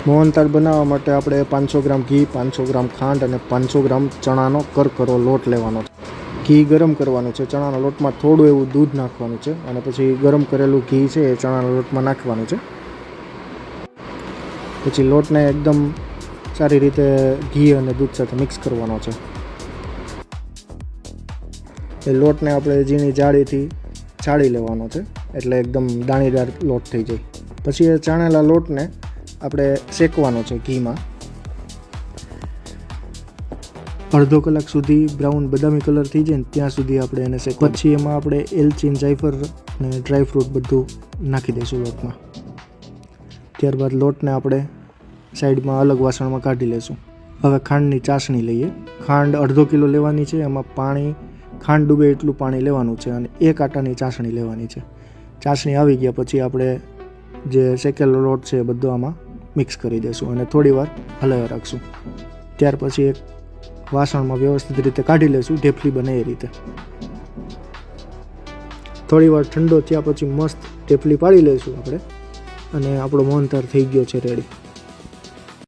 મોહનથાળ બનાવવા માટે આપણે 500 ગ્રામ ઘી, 500 ગ્રામ ખાંડ અને 500 ગ્રામ ચણાનો કરકરો લોટ લેવાનો છે. ઘી ગરમ કરવાનું છે. ચણાના લોટમાં થોડું એવું દૂધ નાખવાનું છે અને પછી ગરમ કરેલું ઘી છે એ ચણાના લોટમાં નાખવાનું છે. પછી લોટને એકદમ સારી રીતે ઘી અને દૂધ સાથે મિક્સ કરવાનો છે. એ લોટને આપણે ઝીણી જાળીથી ચાળી લેવાનો છે એટલે એકદમ દાણીદાર લોટ થઈ જાય. પછી એ ચાણેલા લોટને આપણે શેકવાનો છે ઘીમાં. અડધો કલાક સુધી બ્રાઉન બદામી કલર થઈ જાય ને ત્યાં સુધી આપણે એને શેકવાનું. પછી એમાં આપણે એલચી, જાયફળ અને ડ્રાયફ્રૂટ બધું નાખી દઈશું લોટમાં. ત્યારબાદ લોટને આપણે સાઈડમાં અલગ વાસણમાં કાઢી લઈશું. હવે ખાંડની ચાસણી લઈએ. ખાંડ અડધો કિલો લેવાની છે. એમાં પાણી, ખાંડ ડૂબે એટલું પાણી લેવાનું છે અને 1 આટાની ચાસણી લેવાની છે. ચાસણી આવી ગયા પછી આપણે જે શેકેલો લોટ છે એ બધો આમાં મિક્સ કરી દઈશું અને થોડી વાર હલાવી રાખશું. ત્યાર પછી એક વાસણમાં વ્યવસ્થિત રીતે કાઢી લઈશું, ઢેફલી બને એ રીતે. થોડી વાર ઠંડો થયા પછી મસ્ત ઢેફલી પાડી લઈશું આપણે અને આપણો મોહનથાળ થઈ ગયો છે રેડી.